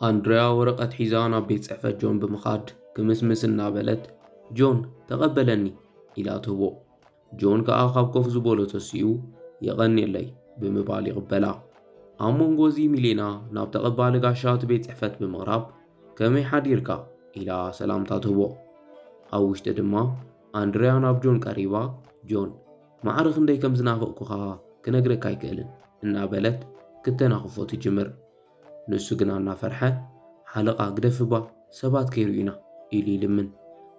أندريا ورقة حزانة بيت صحفة جون بمخاد كمسمس النابلت جون تقبلني إلى تهبو جون كأخاب كوف زبولو تسيو يغني لي بمبالي قبلا أمون غوزي ميلينا ناب تقبال غاشات بيت صحفة بمغرب كمي حديركا إلى سلامتا تهبو أوش تدما أندريا ناب جون قريبا جون معرخ ندي كم زنافقكوها كنغرك أيكالن النابلت كتناخفو تجمر نسو قنانا فرحة حلقة قدفبا سبات كيروينا إلي لمن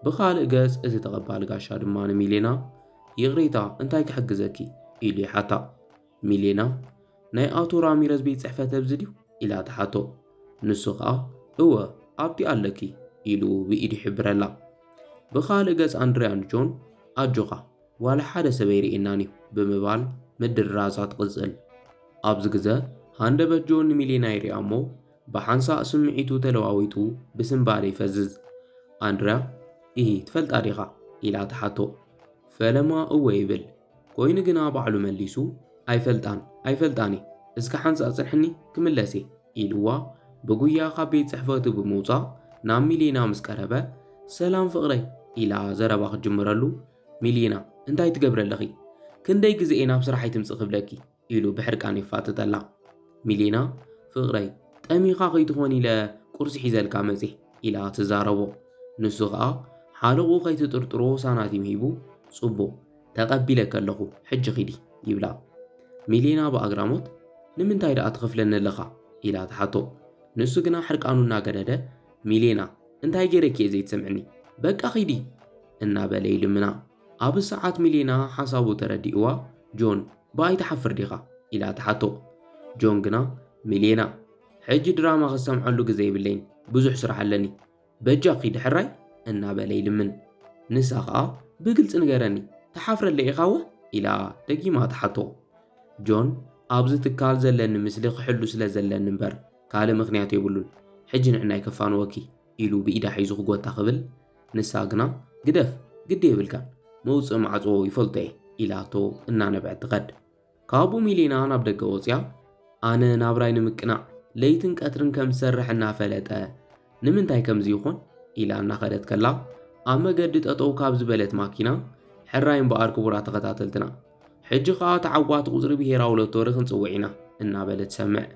بخالق قاس إذا تقبال قاشا دمان ميلينا يغريتا انتاي كحقزكي إلي حتا ميلينا ناي آتو راميرز بيت صحفة تبزديو إلا تحاتو نسو قا هو أبتي قالكي إلو بإيدي حبرلا بخالق قاس أندريان جون أجوغا ولا حدا سبيري إنانيو بمبال مدر رازات قزل أبز قزا هاندبت جون ميلينا يريامو بحانسا سمعيتو تلواويتو بسنبالي فزز أندريا إيه تفلت أريغا إلى تحاتو فلما أويبل كوين قنا بعلو مليسو أي فلتاني إسكا حانسا أصرحني كملاسي إلوا بقويا خابيت صحفاتو بموطا نام ميلينا مسكربة سلام فقري إلى زرباخ جمرالو ميلينا انتاي تقبر اللغي كنداي قزئينا بسرحي تمسق بلاكي إلو بحركاني فاتت الله ميلينا فقري تأميقا خيتخون إلى قرص حيزال كامزي إلى تزاربو نسوغا حالقو خيت ترطرو ساناتي مهيبو صبو تقبلك اللغو حج خيدي يبلا ميلينا بأقراموت نمن تايدا أتغفلن اللغا إلى تحاتو نسوغنا حركانو ناقدادا ميلينا انتاي جيرك يزيد سمعني بك خيدي إنا بليل منا أب الساعات ميلينا حسابو تردئوا جون باي تحفر ديغا إلى تحاتو جون قنا ميلينا حج دراما خسمعلو قزي باللين بزح سرح لني بجا قيد حراي إنا بليل من نساقا بقلت نقراني تحفر اللي إخاوة إلى دقيما تحاتو جون أبزت تكال زلن مسلق حلو سلا زلن نمبر كالي مغنياتي يقولون حج نعناي كفان وكي إلو بإيدا حيزوخ قوة تقبل نساقنا قدف قدي بالكان موص معصو يفلطي إلى تو إنا نبعد غد كابو ميلينا نبدأ قوصيا أنا نابراي نمكنا ليتن كاترن كم سرح النافلة نمنتاي كم زيخون إلى أن خدت كلا أما قدت أطو كابز بلت ماكينا حراين بأركبورا تغتاتلتنا حج خا تعوات غزر بهيرا ولتورخ نصوعينا إنا بلت سمع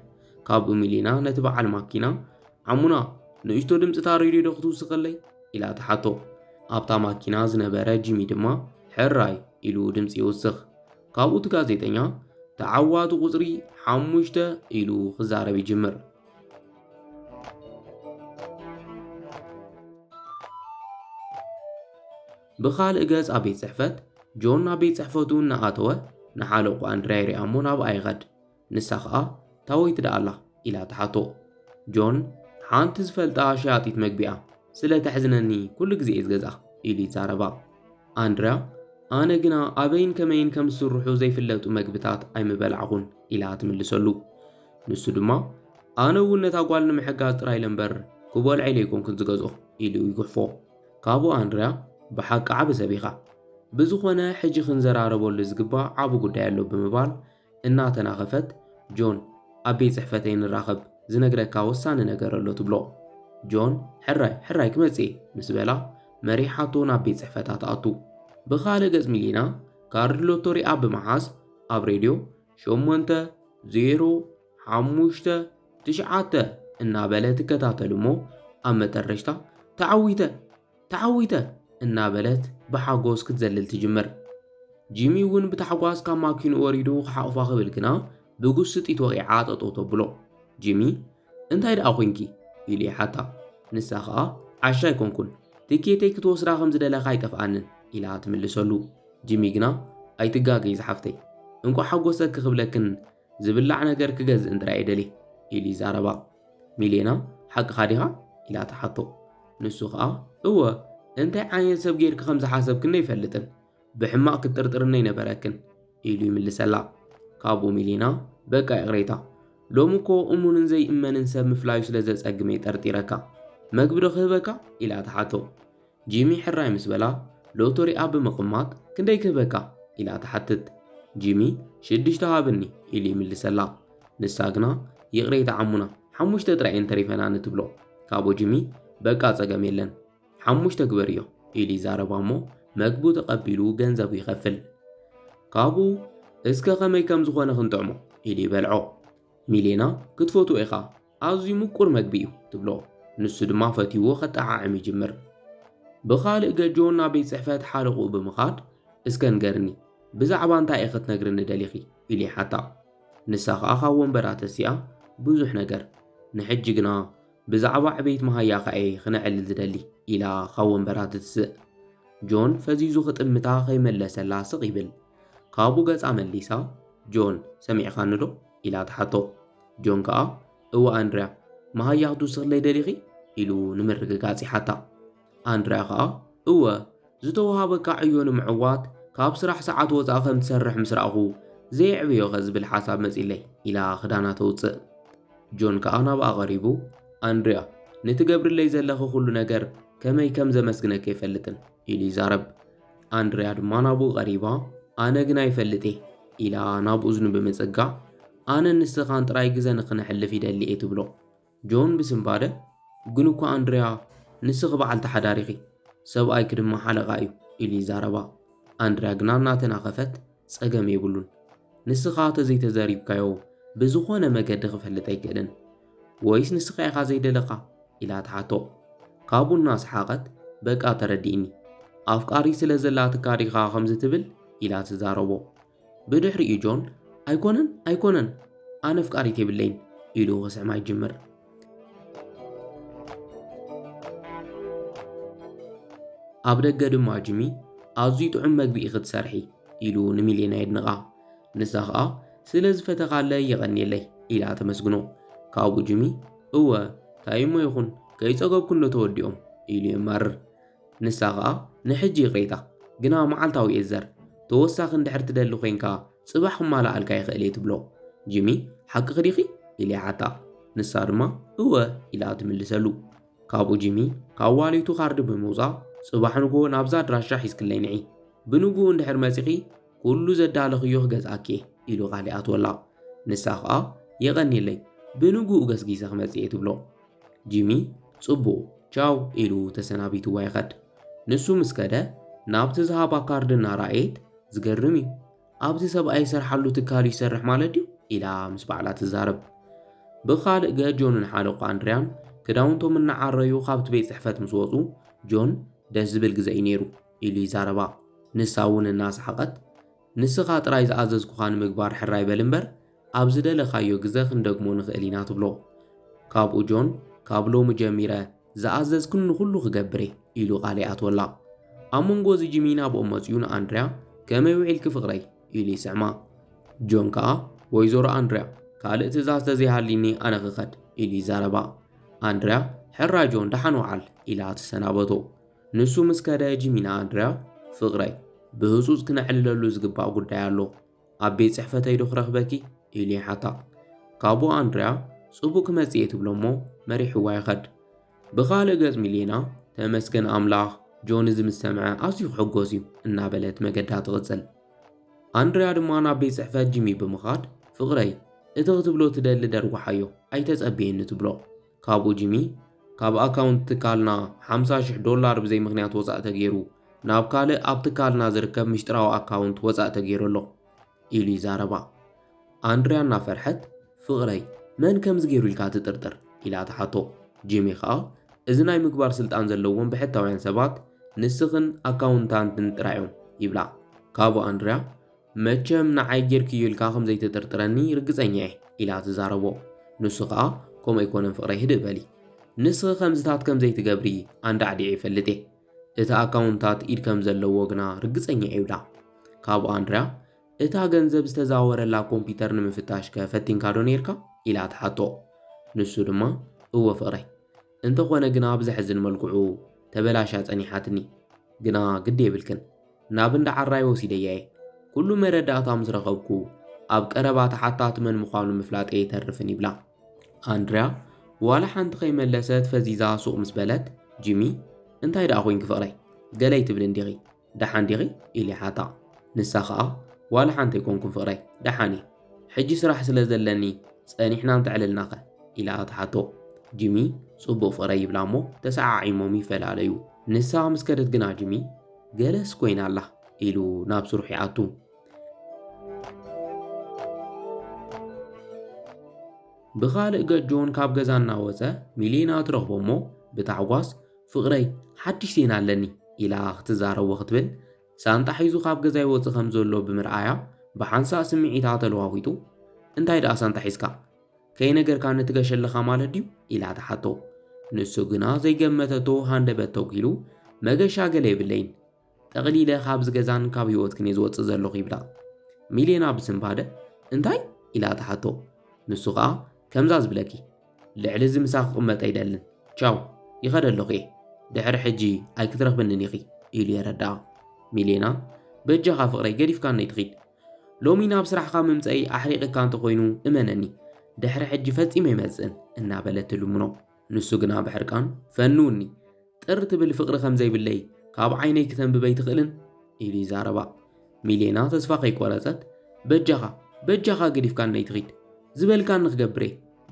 كابو ميلينا نتبع الماكينا عمونا نيشتو دمت تاريدي دختو سقلي إلى تحاتو أبتا ماكينا زنبرا جيمي دما حراي إلو دمت يوسخ كابو تغازيتنيا تعوات غزري حموشتا إلو خزارة بيجمر بخال إجاز أبيت صحفت جون أبيت صحفتون نعاتوه نحالقو أندريا ريامون أب أي غد نساقا تاويت دا الله إلى تحاتو جون حانت زفلتا شاطيت مقبئة سلا تحزنني كل قزي إزغزا إلي زاربا أندريا أنا قنا أبين كمين كم سرحو زي فلتو مقبتات أي مبلعغون إلى تملسلو نسو دما أنا ونتا قوالنا محقات راي لنبر كبال عليكم كنت زغزو إلي ويقحفو كابو أندريا بحق عب سبيخا بزخونا حجي خنزر عربو لزقبا عبو قد يالو بمبال إنا تناخفت جون أبي صحفتين الراخب زنقركا وسان نقر اللو تبلو جون حراي كمتسي مسبلا مريحاتون أبي صحفتات أطو بخالق زميلينا كاردلو توري أب محاس أب راديو شومونتا 0 5 9 إنا بلت كتاتلمو أما ترشتا تعويتا إنا بلت بحاقوس كتزلل تجمر جيمي ون بتحقواس كان ماكين أوريدو خحاقفا خبلكنا بقصة إتوقعات أطوطو بلو جيمي انتايد أخوينكي إلي حتى نساخا عشاي كونكون تيكيتيك توسرا خمز دلقاي كفانن إلى تملسلو جيمي قنا أي تقاقي زحفتي انكو حاقوسك خبلكن زبلع نقر كغز اندرا إدلي إلي زاربا ميلينا حق خاديها إلى تحطو نسوخا هو انت عين سب غيرك خمسة حسب كنا يفلتن بحماق الترطرنا ينبركن إلي يملسلا كابو ميلينا بقى إغريتا لومكو أمون زي إما ننسب مفلايش لزز أقمي ترطيركا مقبرو خبكا إلى تحطو جيمي حراي مسبلا لو توري أب مقمات كندا يكبكا إلى تحتت جيمي شدش تهابني إلي يملسلا نساقنا يغريتا عمونا حموشته ጥራይን ተሪፈና ንትብሎ ካብኡ ጂሚ በቃ ጸገም የለን ሓሙሽተ ግበር እዮ ኢሉ ይዛረባ እሞ መግቡ ተቐቢሉ ገንዘቡ ይኸፍል ካብኡ እስከ ከመይ ከም ዝኾነ ክንጥዕሞ ኢሉ ይበልዖ ሚሌና ክትፈትዎ ኢኻ ኣዝዩ ምቁር መግቢ እዩ ትብሎ ንሱ ድማ ፈትይዎ ኸጠዓዕም ይጅምር ብኻልእ ገጆን ናብ ቤት ጽሕፈት ሓለቑ ብምኻድ እስከ ንገርኒ ብዛዕባ እንታይ ኢኻ ክትነግርኒ ደሊኺ ኢሉ ይሓታ ንሳ ከዓ ካብ ወንበራ ተሲኣ ብዙሕ ነገር ንሕጂ ግና ብዛዕባ ዕቤት መሃያ ኸአ ክነዕልል ዝደሊ ኢላ ካብ ወንበራ ትትስእ ጆን ፈዚዙ ክጥምታ ከይመለሰላ ስቕ ይብል ካብኡ ገጻ መሊሳ ጆን ሰሚዕኻኒ ዶ ኢላ ትሓቶ ጆን ከዓ እወ ኣንድርያ መሃያ ክትውስኽለይ ደሊኺ ኢሉ ንምርግጋጽ ይሓታ ኣንድርያ ከዓ እወ ዝተወሃበካ ዕዮ ንምዕዋት ካብ ስራሕ ሰዓት ወፃ ከም ትሰርሕ ምስ ረኣኹ ዘይዕብዮ ዝብል ሓሳብ መጺለይ ኢላ ክዳና ተውፅእ ጆን ከዓ ናብኣ ቐሪቡ ኣንድርያ ንትገብርለይ ዘለኹ ኩሉ ነገር ከመይ ከም ዘመስግነከ ይፈልጥን ኢሉ ይዛረብ ኣንድርያ ድማ ናብኡ ቐሪባ ኣነ ግን ኣይፈልጥ ኢላ ናብ እዝኑ ብምጽጋዕ ኣነ ንስኻን ጥራይ ግዜ ንኽነሕልፍ ይደሊ እየ ትብሎ ጆን ብስምባደ ግን እኳ ኣንድርያ ንስኺ በዓል ተሓዳሪኺ ሰብኣይ ክድማ ሓለቓ እዩ ኢሉ ይዛረባ ኣንድርያ ግና እናተናኸፈት ጸገም የብሉን ንስኻ ተዘይተዘሪብካዮ ብዝኾነ መገዲ ክፈልጥ ኣይክእልን ወይስ ንስኻ ኢኻ ዘይደለኻ ኢላ ትሓቶ ካብኡ እናስሓቐት በቃ ተረዲእኒ ኣፍቃሪ ስለ ዘላ ትካሪኻ ከምዚ ትብል ኢላ ትዛረቦ ብድሕሪኡ ጆን ኣይኮነን ኣነ ፍቃሪት የብለይን ኢሉ ክስዕማ ይጅምር ኣብ ደገ ድማ ጂሚ ኣዝዩ ጥዑም መግቢ ክትሰርሒ ኢሉ ንሚሌና የድንቓ ንሳ ከዓ ስለ ዝፈተኻለይ የቐኒየለይ ኢላ ተመስግኖ ካብኡ ጂሚ እወ ታይሞ ይኹን ከይጸገብኩሎ ተወዲኦም ኢሉ የማርር ንሳ ከዓ ንሕጂ ይቕሬታ ግና መዓልታዊ እየዘር ተወሳኺ እንድሕር ትደሊ ኮይንካ ጽባሕ ክማልኣልካ ይኽእል እየ ትብሎ ጂሚ ሓቂ ኽዲኺ ኢሉ ይሓታ ንሳ ድማ እወ ኢላ ትምልሰሉ ካብኡ ጂሚ ካብ ዋሌቱ ካርዲ ብምውፃእ ጽባሕ ንጎ ናብዛ ኣድራሻ ሒዝክለይ ንዒ ብንጉኡ እንድሕር መጺኺ ኩሉ ዘዳለኽዮ ክገዝኣኪ ኢሉ ቃሊኣትወላ ንሳ ከዓ የቐኒየለይ ብንጉኡ ገስጊሰ ክመጽእ እየ ትብሎ ጂሚ ጽቡቕ ቻው ኢሉ ተሰናቢትዋ ይኸድ ንሱ ምስ ከደ ናብቲ ዝሃባ ካርዲ እናረኣየት ዝገርም እዩ ኣብቲ ሰብኣይ ይሰርሓሉ ትካል ይሰርሕ ማለት ድዩ ኢላ ምስ በዕላ ትዛረብ ብኻልእ ገ ጆንን ሓለቑ ኣንድርያን ክዳውንቶም እናዓረዩ ካብቲ ቤት ጽሕፈት ምስ ወፁ ጆን ደስ ዝብል ግዜ እዩ ነይሩ ኢሉ ይዛረባ ንሳ እውን እናሰሓቐት ንስኻ ጥራይ ዝኣዘዝኩኻ ንምግባር ሕራይ በል እምበር ኣብ ዝደለኻዮ ግዜ ክንደግሞ ንኽእል ኢና ትብሎ ካብኡ ጆን ካብ ሎሚ ጀሚረ ዝኣዘዝክኒ ኩሉ ክገብር ኢሉ ቃሊኣትወላ ኣብ መንጎ እዚ ጂሚ ናብኦም መፂኡ ንኣንድርያ ከመይ ውዒልኪ ፍቕረይ ኢሉ ይስዕማ ጆን ከዓ ወይዘሮ ኣንድርያ ካልእ ትእዛዝ ተዘይሃልኒ ኣነ ክኸድ ኢሉ ይዛረባ ኣንድርያ ሕራ ጆን ደሓን ወዓል ኢላ ትሰናበቶ ንሱ ምስ ከደ ጂሚ ንኣንድርያ ፍቕረይ ብህፁፅ ክነዕልለሉ ዝግባእ ጉዳይ ኣሎ ኣብ ቤት ጽሕፈተይ ዶ ክረኽበኪ ኢሉ ይሓታ ካብኡ ኣንድርያ ጽቡቕ ክመጽእ እየ ትብሎ እሞ መሪሕዋ ይኸድ ብኻልእ ገጽ ሚሌና ተመስገን ኣምላኽ ጆን እዚ ምስ ሰምዐ ኣዝዩ ክሕጎስ እዩ እናበለት መገዳ ትቕጽል ኣንድርያ ድማ ናብ ቤት ጽሕፈት ጂሚ ብምኻድ ፍቕረይ እቲ ክትብሎ ትደሊ ደርጓሓዮ ኣይተጸብየኒ ትብሎ ካብኡ ጂሚ ካብ ኣካውንት ትካልና $50,000 ብዘይ ምኽንያት ወጻእ ተገይሩ ናብ ካልእ ኣብ ትካልና ዝርከብ ምሽጥራዊ ኣካውንት ወጻእ ተገይሩ ኣሎ ኢሉ ይዛረባ ኣንድርያ እናፈርሐት ፍቕረይ መን ከምዚ ገይሩ ኢልካ ትጥርጥር ኢላ ትሓቶ ጂሚ ከዓ እዚ ናይ ምግባር ስልጣን ዘለዎም ብሕታውያን ሰባት ንስኽን ኣካውንታንትን ጥራዮም ይብላ ካብኡ ኣንድርያ መቸም ንዓይ ጌርክዮ ኢልካ ከምዘይትጥርጥረኒ ርግፀኛ እየ ኢላ ትዛረቦ ንሱ ከዓ ከምኡ ኣይኮነን ፍቕረይ ህድእ በሊ ንስኺ ከምዝታት ከምዘይትገብሪ ኣንዳዕዲዐ ይፈልጥ እየ እቲ ኣካውንታት ኢድ ከም ዘለዎ ግና ርግፀኛ እየ ይብላ ካብኡ ኣንድርያ እታ ገንዘብ ዝተዛወረላ ኮምፒተር ንምፍታሽ ከፈቲንካ ዶ ነርካ ኢላ ትሓቶ ንሱ ድማ እወ ፍቕረይ እንተኾነ ግና ብዘሕዝን መልክዑ ተበላሻ ጸኒሓትኒ ግና ግዲ የብልክን ናብ እንዳ ዓራይ ወሲደያ እየ ኩሉ መረዳእታ ምስ ረኸብኩ ኣብ ቀረባ ተሓታት መን ምዃኑ ምፍላጥ የተርፍን ይብላ ኣንድርያ ዋላ ሓንቲ ከይመለሰት ፈዚዛ ሱቕ ምስ በለት ጂሚ እንታይ ደኣ ኮንኪ ፍቕረይ ገለይ ትብል እንዲኺ ደሓን ዲኺ ኢሉ ይሓታ ንሳ ከዓ ዋላ ሓንቲ ኣይኮንኩም ፍቕረይ ደሓን እየ ሕጂ ስራሕ ስለ ዘለኒ ጸኒሕና እንትዕልልናኸ ኢላ ተሓቶ ጂሚ ጽቡቕ ፍቕረ ይብላ እሞ ተሰዓዒሞም ይፈላለዩ ንሳ ምስ ከደት ግና ጂሚ ገለስ ኮይና ኣላ ኢሉ ናብ ስርሑ ይኣቱ ብኻልእ ገጽ ጆን ካብ ገዛ እናወፀ ሚሌና ትረኽቦ እሞ ብታሕጓስ ፍቕረይ ሓድሽ ዜና ኣለኒ ኢላ ክትዛረቦ ክትብል ሳንጣ ሒዙ ካብ ገዛ ይወፅእ ከም ዘሎ ብምርኣያ ብሓንሳእ ስምዒታ ተለዋዊጡ እንታይ ደኣ ሳንጣ ሒዝካ ከይ ነገርካ ንትገሸለኻ ማለት ድዩ ኢላ ተሓቶ ንሱ ግና ዘይገመተቶ ሃንደበት ተውኪሉ መገሻ ገለ ይብለይን ጠቕሊለ ካብ ዝገዛን ካብ ህይወትክን እየ ዝወፅእ ዘለኹ ይብላ ሚሌና ብስምባደ እንታይ ኢላ ተሓቶ ንሱ ከዓ ከምዛ ዝብለኪ ልዕሊ እዚ ምሳኽ ክቕመጥ ኣይደልን ቻው ይኸደ ኣለኹ እየ ድሕሪ ሕጂ ኣይክትረኽብንን ኢኺ ኢሉ የረድኣ ሚሌና በጃኻ ፍቕረይ ገዲፍካ ነይትኺድ ሎሚ ናብ ስራሕካ ምምፀይ ኣሕሪቕካ እንተኮይኑ እመነኒ ድሕሪ ሕጂ ፈጺመ ይመጽእን እናበለት ልሙኖ ንሱ ግና ብሕርቃን ፈኑኒ ጥር ትብል ፍቕሪ ከም ዘይብለይ ካብ ዓይነይ ክተንብበይ ትኽእልን ኢሉ ይዛረባ ሚሌና ተስፋ ከይቆረፀት በጃኻ ገዲፍካ ነይትኺድ ዝበልካ ንኽገብረ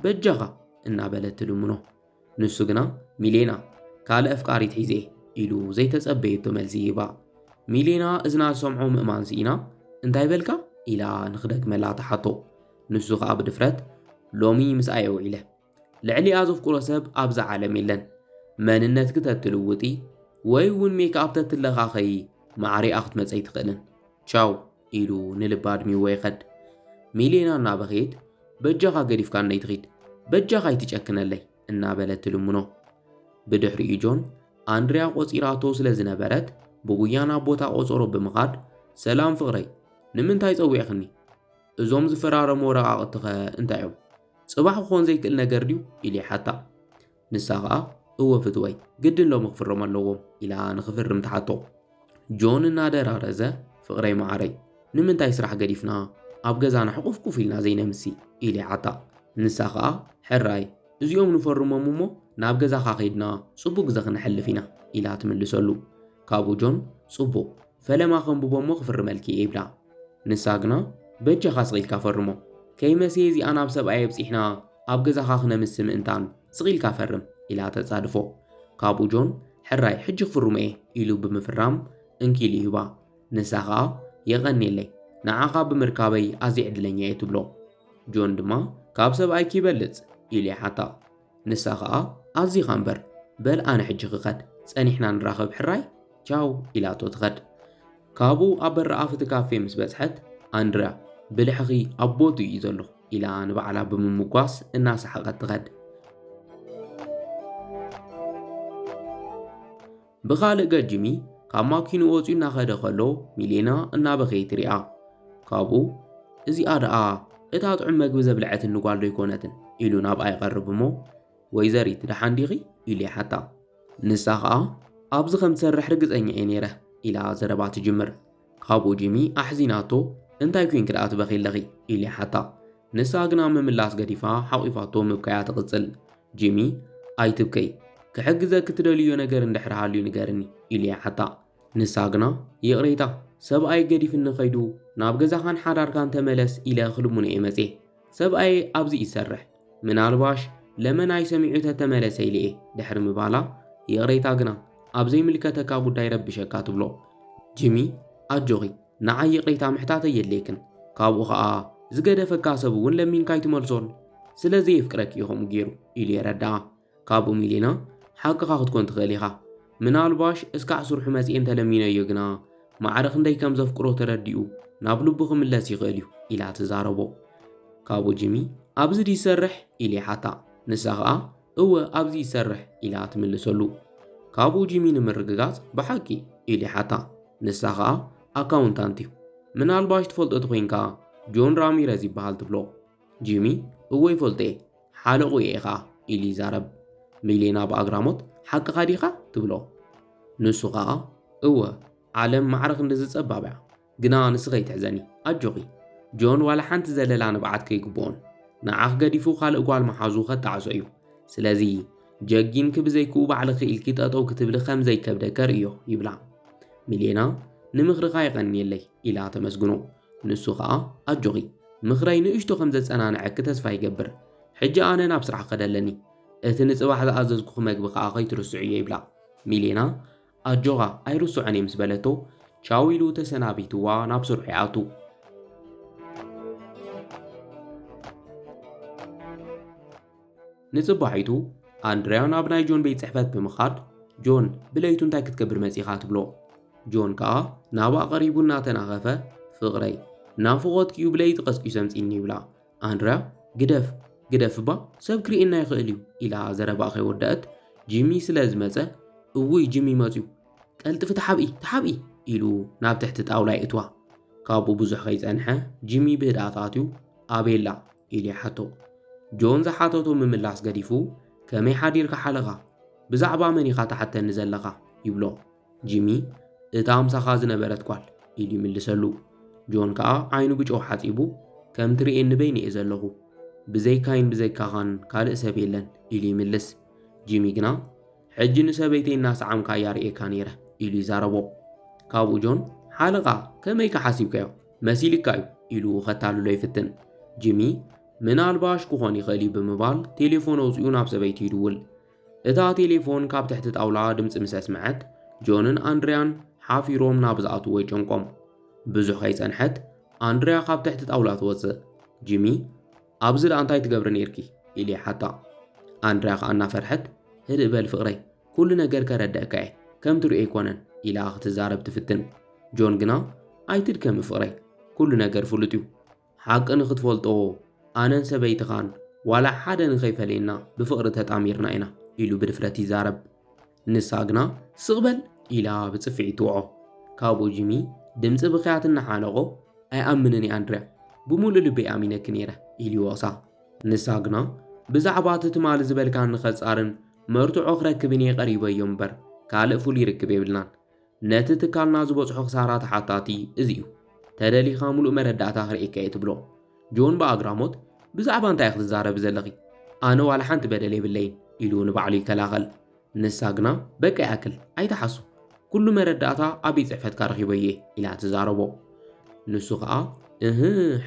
በጃኻ እናበለት ልሙኖ ንሱ ግና ሚሌና ካልእ ኣፍቃሪት ሒዘ ኢሉ ዘይተጸበየቶ መልሲ ይባ ሚሌና እዝና ዝሰምዖ ምእማን ሲኢና እንታይ በልካ ኢላ ንኽደግመላ ተሓቶ ንሱ ከዓ ብድፍረት ሎሚ ምስኣ የውዒለ ልዕሊኣ ዘፍቅሮ ሰብ ኣብዛ ዓለም የለን መንነት ክተትልውጢ ወይ እውን ሜክኣፕ ተትለኻኸይ ማዕሪኣ ክትመፀይ ትኽእልን ቻው ኢሉ ንልባ ድሚዎ ይኸድ ሚሌና እናበኸየት በጃኻ ገዲፍካ ነይትኺድ በጃኻ ይትጨክነለይ እናበለት ልሙኖ ብድሕሪኡ ጆን ኣንድሪያ ቆፂራቶ ስለ ዝነበረት ብጉያ ናብ ቦታ ቆፀሮ ብምኻድ ሰላም ፍቕረይ ንምንታይ ፀዊዕኽኒ እዞም ዝፈራረሙ ወረቓቕትኸ እንታይ እዮም ጽባሕ ክኾን ዘይክእል ነገር ድዩ ኢሉ ይሓታ ንሳ ከዓ እወ ፍትወይ ግድን ሎሚ ክፍሮም ኣለዎም ኢላ ንኽፍርም ተሓቶ ጆን እናደራረዘ ፍቕረይ ማዕረይ ንምንታይ ስራሕ ገዲፍና ኣብ ገዛና ሕቁፍቁፍ ኢልና ዘይነምሲ ኢሉ ይሓታ ንሳ ከዓ ሕራይ እዚኦም ንፈርሞም እሞ ናብ ገዛኻ ኸይድና ጽቡቕ ግዜ ክነሕልፍ ኢና ኢላ ትምልሰሉ ካብኡ ጆን ጽቡቕ ፈለማ ኸንብቦ እሞ ክፍርመልኪ እየ ይብላ ንሳ ግና በጃኻ ስቒልካ ፈርሞ ከይመሲየ እዚኣ ናብ ሰብኣየ ኣብፂሕና ኣብ ገዛኻ ክነምስ ምእንታን ስቒልካ ፈርም ኢላ ተጻድፎ ካብኡ ጆን ሕራይ ሕጂ ክፍርሙ እየ ኢሉ ብምፍራም እንኪሉ ይህባ ንሳ ከዓ የቐኒየለይ ንዓኻ ብምርካበይ ኣዝየ ዕድለኛ እየ ትብሎ ጆን ድማ ካብ ሰብኣይ ይበልጽ ኢሉ ይሓታ ንሳ ከዓ ኣዝኻ እምበር በል ኣነ ሕጂ ክኸድ ጸኒሕና ንራኸብ ሕራይ ቻው ኢላቶ ትኸድ ካብኡ ኣብ በሪ ኣፍ እቲ ካፌ ምስ በጽሐት ኣንድርያ ብልሕኺ ኣቦቱ እዩ ዘሎ ኢላ ንባዕላ ብምምጓስ እናሰሓቐት ትኸድ ብኻልእ ገ ጂሚ ካብ ማኪኑ ወፂኡ እናኸደ ከሎ ሚሌና እናበኸየት ሪኣ ካብኡ እዚኣ ደኣ እታ ጥዑም መግቢ ዘብልዐት እንጓል ዶ ይኮነትን ኢሉ ናብኣ ይቐርብ እሞ ወይዘሪት ደሓን ዲኺ ኢሉ ይሓታ ንሳ ከዓ ኣብዚ ከም ትሰርሕ ርግፀኛ እየ ነይረ ኢላ ዘረባ ትጅምር ካብኡ ጂሚ ኣሕዚናቶ እንታይ ኮንክ ደኣ ትበኺለኺ ኢሉ ይሓታ ንሳ ግና ምምላስ ገዲፋ ሓቂፋቶ ምብካያ ትቕፅል ጂሚ ኣይትብከይ ክሕግዘክ ትደልዮ ነገር እንድሕር ሃልዩ ንገርኒ ኢሉ ይሓታ ንሳ ግና ይቕሬታ ሰብኣይ ገዲፍኒ ኸይዱ ናብ ገዛኻን ሓዳርካን ተመለስ ኢለ ክልሙን እየ መፄ ሰብኣይ ኣብዚ ይሰርሕ ምናልባሽ ለመናይ ሰሚዑ ተተመለሰ ኢለ እየ ድሕሪ ምባላ ይቕሬታ ግና ኣብ ዘይምልከተካ ጉዳይ ረብሸካ ትብሎ ጂሚ ኣጆኺ ንዓይ ይቕሬታ ምሕታተ የድልየክን ካብኡ ከዓ ዝገደፈካ ሰብ እውን ለሚንካ ይትመልሶን ስለዚ የፍቅረክ ኢኹም ገይሩ ኢሉ የረድኣ ካብኡ ሚሌና ሓቅኻ ክትኮን ትኽእል ኢኻ ምናልባሽ እስካዕ ስርሑ መፂአ እንተለሚነዮ ግና ማዕረኽ እንደይ ከም ዘፍቅሮ ተረዲኡ ናብ ልቡ ክምለስ ይኽእል እዩ ኢላ ትዛረቦ ካብኡ ጂሚ ኣብዚ ዲ ይሰርሕ ኢሉ ይሓታ ንሳ ከዓ እወ ኣብዚ ይሰርሕ ኢላ ትምልሰሉ ካብኡ ጂሚ ንምርግጋጽ ብሓቂ ኢሉ ይሓታ ንሳ ከዓ ኣካውንታንት እዩ ምናልባሽ ትፈልጦ ኮይንካ ጆን ራሚረዝ ይበሃል ትብሎ ጂሚ እወ ይፈልጦ እየ ሓለቑ እየ ኢኻ ኢሉ ይዛረብ ሚሌና ብኣግራሞት ሓቂኻ ዲኻ ትብሎ ንሱ ከዓ እወ ዓለም ማዕረኽ እንደዝጸባብያ ግና ንስኸይ ትሕዘኒ ኣጆኺ ጆን ዋላ ሓንቲ ዘለላ ንብዓት ከይግብኦን ንዓኽ ገዲፉ ካልእ ጓል መሓዙ ኸጣዕሶ እዩ ስለዚ ጀጊንክ ብዘይክኡ ባዕልኺ ኢልኪ ጠጠው ክትብል ከም ዘይከብደከ ርእዮ ይብላ ሚሌና ንምኽርኻ ይቐኒየለይ ኢላ ተመስግኖ ንሱ ከዓ ኣጆኺ ምኽረይ ንእሽቶ ከም ዘጸናንዐክ ተስፋ ይገብር ሕጂ ኣነ ናብ ስራሕ ከደለኒ እቲ ንጽባሕ ዝኣዘዝኩ መግቢ ከዓ ከይትርስዑ እየ ይብላ። ሚሌና ኣጆኻ ኣይርስዖን እየ ምስ በለቶ ቻው ኢሉ ተሰናቢትዋ ናብ ስርሑ ይኣቱ። ንጽባሒቱ ኣንድርያ ናብ ናይ ጆን ቤት ጽሕፈት ብምኻድ ጆን ብለይቱ እንታይ ክትገብር መጺኻ ትብሎ። ጆን ከዓ ናብኣ ቀሪቡ እናተናኸፈ ፍቕረይ ናፍቖትኪ እዩ ብለይቲ ቀስቂሱ ኣምጺኒ ይብላ። ኣንድርያ ግደፍ እባ ሰብ ክርኢና ይኽእል እዩ ኢላ ዘረባ ከይወደአት ጂሚ ስለ ዝመጸ እውይ ጂሚ መጽዩ ቀልጥፊ ተሓብኢ ኢሉ ናብ ትሕቲ ጣውላ ይእትዋ። ካብኡ ብዙሕ ከይጸንሐ ጂሚ ብህድኣት ኣትዩ ኣቤላ ኢሉ ይሓቶ። ጆን ዝሓተቶ ምምላስ ገዲፉ ከመይ ሓዲርካ ሓለኻ ብዛዕባ መን ኢኻ ተሓተኒ ዘለኻ ይብሎ። ጂሚ እታ ኣምሳኻ ዝነበረት ጓል ኢሉ ይምልሰሉ። ጆን ከዓ ዓይኑ ብጮው ሓጺቡ ከም ትርእየኒ በይኒ እየ ዘለኹ ብዘይካይን ብዘይካኻን ካልእ ሰብ የለን ኢሉ ይምልስ። ጂሚ ግና ሕጂ ንሰበይተይ እናሰዓምካ እያ ርኤካ ነይረ ኢሉ ይዛረቦ። ካብኡ ጆን ሓለቓ ከመይ ከሓሲብካዮ መሲልካ እዩ ኢሉ ኸታልሎ ይፍትን። ጂሚ ምናልባሽ ክኾን ይኽእል እዩ ብምባል ቴሌፎን ኣውፂኡ ናብ ሰበይቲ ይድውል። እታ ቴሌፎን ካብ ትሕቲ ጣውላ ድምፂ ምስ ኣስምዐት ጆንን ኣንድርያን ሓፊሮም ናብ ዝኣትዎ ይጨንቆም። ብዙሕ ከይጸንሐት ኣንድርያ ካብ ትሕቲ ጣውላ ትወፅእ። ጂሚ ኣብዚ ዳ እንታይ ትገብሪ ነርኪ ኢሉ ይሓታ። ኣንድርያ ከዓ እናፈርሐት ህድእ በል ፍቕረይ ኩሉ ነገር ከረድአካ እየ ከም ትሪኦ ኣይኮነን ኢላ ክትዛረብ ትፍትን። ጆን ግና ኣይትድከሚ ፍቕረይ ኩሉ ነገር ፍሉጥ እዩ ሓቂ ንኽትፈልጦ ኣነን ሰበይትኻን ዋላ ሓደ ንኸይፈለየና ብፍቕሪ ተጣሚርና ኢና ኢሉ ብድፍረት ይዛረብ። ንሳ ግና ስቕበል ኢላ ብጽፊዕ ትውዖ። ካብኡ ጂሚ ድምፂ ብኽያት እናሓነቆ ኣይኣምንን ኣንድርያ ብሙሉእ ልበይ ኣሚነኪ ነይረ ኢሉ ይወቕሳ። ንሳ ግና ብዛዕባ እቲ ትማሊ ዝበልካ ንኸጻርን መርትዖ ክረክብን እየ ቀሪበዮ እምበር ካልእ ፍሉይ ርክብ የብልናን ነቲ ትካልና ዝበፅሖ ክሳራ ተሓታቲ እዚ እዩ ተደሊኻ ሙሉእ መረዳእታ ክርእካ እየ ትብሎ። ጆን ብኣግራሞት ብዛዕባ እንታይ ክትዛረብ ዘለኺ ኣነ ዋላ ሓንቲ በደል የብለይን ኢሉ ንባዕሉ ይከላኸል። ንሳ ግና በቃ ያክል ኣይተሓሱ ኩሉ መረዳእታ ኣብ ቤት ጽሕፈትካ ረኺበ እየ ኢላ ትዛረቦ። ንሱ ከዓ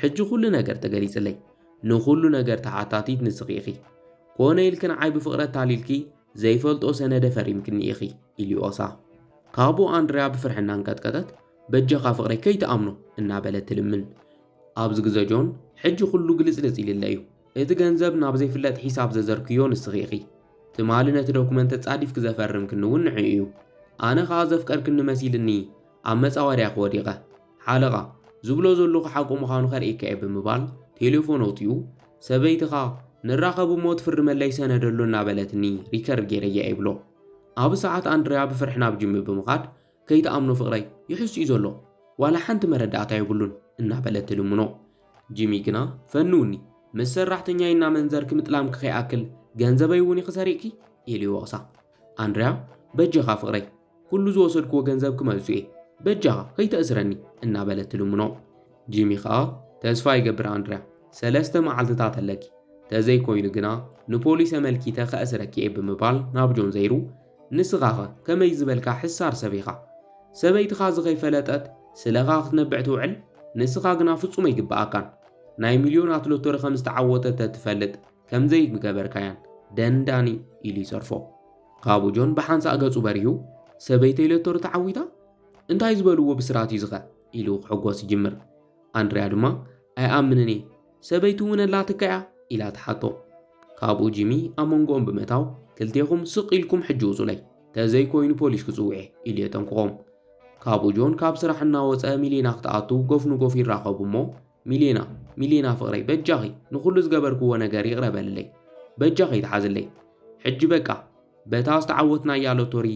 ሕጂ ኩሉ ነገር ተገሊጽለይ ንኩሉ ነገር ተሓታቲት ንስኺ ኢኺ ኮነ ኢልክ ንዓይ ብፍቕረት ታሊልኪ ዘይፈልጦ ሰነደ ፈሪምክኒ ኢኺ ኢሉ ይወቕሳ። ካብኡ ኣንድርያ ብፍርሕና እንቀጥቀጠት በጀኻ ፍቕረይ ከይተኣምኖ እናበለት ትልምን። ኣብዚ ግዜ ጆን ሕጂ ኩሉ ግልጽልጽ ኢልለ እዩ እቲ ገንዘብ ናብ ዘይፍለጥ ሒሳብ ዘዘርክዮ ንስኺ ኢኺ ትማሊ ነቲ ዶኩመንት ጻዲፍክ ዘፈርም ክንውን ንዕ እዩ ኣነ ከዓ ዘፍቀርክኒ መሲልኒ ኣብ መጻወርያ ክወዲቐ ሓለቓ ዝብሎ ዘለኹ ሓቂ ምዃኑ ከርእየካ እየ ብምባል ቴሌፎን ኣውፂኡ ሰበይትኻ ንራኸብ እሞ ትፍርመለይ ሰነድ ኣሎ እናበለትኒ ሪከርድ ገይረያ ይብሎ። ኣብ ሰዓት ኣንድርያ ብፍርሒ ናብ ጂሚ ብምኻድ ከይተኣምኖ ፍቕረይ ይሕሱ እዩ ዘሎ ዋላ ሓንቲ መረዳእታ ይብሉን እናበለት ትልምኖ። ጂሚ ግና ፈንውኒ ምስ ሰራሕተኛይ እና መንዘርክ ምጥላምክ ከይኣክል ገንዘበይ እውን ይኽሰሪቕኪ ኢሉ ይወቕሳ። ኣንድርያ በጀኻ ፍቕረይ ኩሉ ዝወሰድክዎ ገንዘብ ክመልሱ እየ በጃኻ ከይተእስረኒ እናበለት ትልምኖ። ጂሚ ከዓ ተስፋ ይገብር ኣንድርያ 3 መዓልትታት ኣለኪ ተዘይኮይኑ ግና ንፖሊስ ኣመልኪተ ከእስረኪ እየ ብምባል ናብ ጆን ዘይሩ ንስኻኸ ከመይ ዝበልካ ሕሳር ሰብ ኢኻ ሰበይትኻ ዝኸይፈለጠት ስለኻ ክትነብዕ ትውዕል ንስኻ ግና ፍጹም ኣይግብኣካን ናይ ሚልዮናት ሎተሪ ከም ዝተዓወተት ትፈልጥ ከምዘይ ገበርካያን ደንዳኒ ኢሉ ይሰርፎ። ካብኡ ጆን ብሓንሳእ ገጹ በሪሁ ሰበይተይ ሎተሪ ተዓዊታ እንታይ ዝበልዎ ብስራት እዩ ዝኸ ኢሉ ክሕጎስ ይጅምር። ኣንድርያ ድማ ኣይኣምንን እየ ሰበይቱ እውን ኣላትከያ ኢላ ትሓቶ። ካብኡ ጂሚ ኣብ መንጎኦም ብምእታው ክልቴኹም ስቕ ኢልኩም ሕጂ ውፁለይ ተዘይኮይኑ ፖሊስ ክጽውዐ ኢሉ የጠንቅቖም። ካብኡ ጆን ካብ ስራሕ እናወፀ ሚሌና ክትኣቱ ጎፍ ንጎፍ ይራኸቡ እሞ ሚሌና ፍቕረይ በጃኺ ንኹሉ ዝገበርክዎ ነገር ይቕረበልለይ በጃኺ ይተሓዝለይ ሕጂ በቃ በታ ዝተዓወትናያ ሎተሪ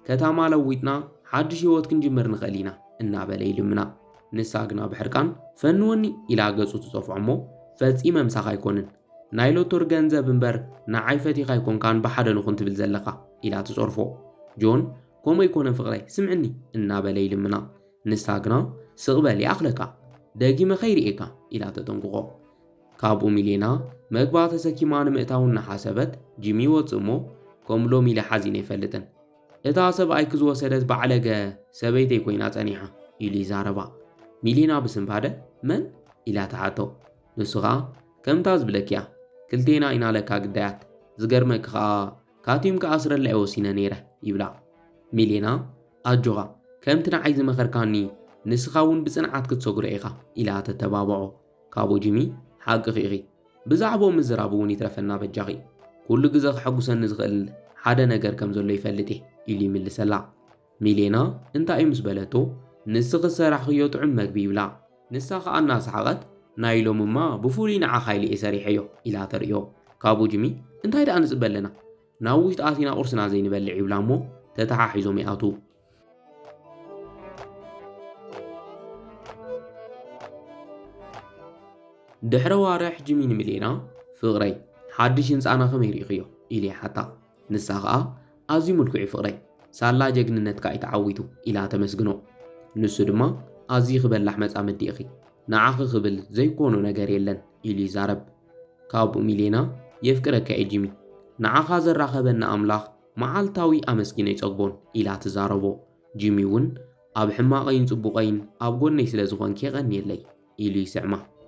ከተማ ለዊጥና ሓድሽ ህይወት ክንጅምር ንኽእል ኢና እናበለ ይልምና። ንሳ ግና ብሕርቃን ፈንወኒ ኢላ ገጹ ትጸፍዖ እሞ ፈጺመ ምሳኻ ኣይኮንን ናይ ሎተሪ ገንዘብ እምበር ንዓይ ፈቲኻ ኣይኮንካን ብሓደ ንኹን ትብል ዘለኻ ኢላ ትጸርፎ። ጆን ከምኡ ኣይኮነን ፍቕረይ ስምዕኒ እናበለ ይልምና። ንሳ ግና ስቕበል ይኣኽለካ ደጊመ ኸይርኤካ ኢላ ተጠንቅቖ። ካብኡ ሚሌና መግባ ተሰኪማ ንምእታው እናሓሰበት ጂሚ ወፅእ እሞ ከምሎ ሚለ ሓዚነ ኣይፈልጥን እታ ሰብኣይ ክዝወሰደት ባዕለገ ሰበይተይ ኮይና ጸኒሓ ኢሉ ይዛረባ። ሚሌና ብስምባደ መን ኢላ ተሓቶ። ንሱ ከዓ ከምታ ዝብለክያ كلتينا إنا لك قدات زقرمك كاتيم كأسر اللي أوسينا نيرة يبلع ميلينا أجوغا كمتنا عايز مخركاني نسخاون بصنعات كتصغر إيغا إلا تتبابعو كابو جيمي حق غيغي بزعبو مزرابون يترفنا بجاغي كل جزاق حقوسن نزغل حدا نجر كم زلو يفلته إلي من لسلا ميلينا انت أي مسبلتو نسخ السراحيو تعمك بيبلع نسخ الناس حقت نايلو مما بفولين عخايلي إساريحيو إلا تريو كابو جيمي انت هيدا أنزبلنا ناويت آتينا أرسنا زين بلعي بلامو تتحاحيزو مئاتو دحر وارح جمين ملينا فغري حدش ينسانا خميري خيو إلي حتى نساقا أزي ملكوعي فغري سالا جاقننت كاي تعويتو إلا تمسقنو نسو دما أزي خبل لحمت أمد ديخي نعاق خبل زي كونو نغار يلن إلي زارب كابو ملينا يفكرك كاي جيمي نعاق زر راخبنا أملاخ معالتاوي أمسكيني تقبون إلا تزاربو جيمي ون أب حماقين صبوقين أب قولني سلازوخان كي غني اللي إلي سعمه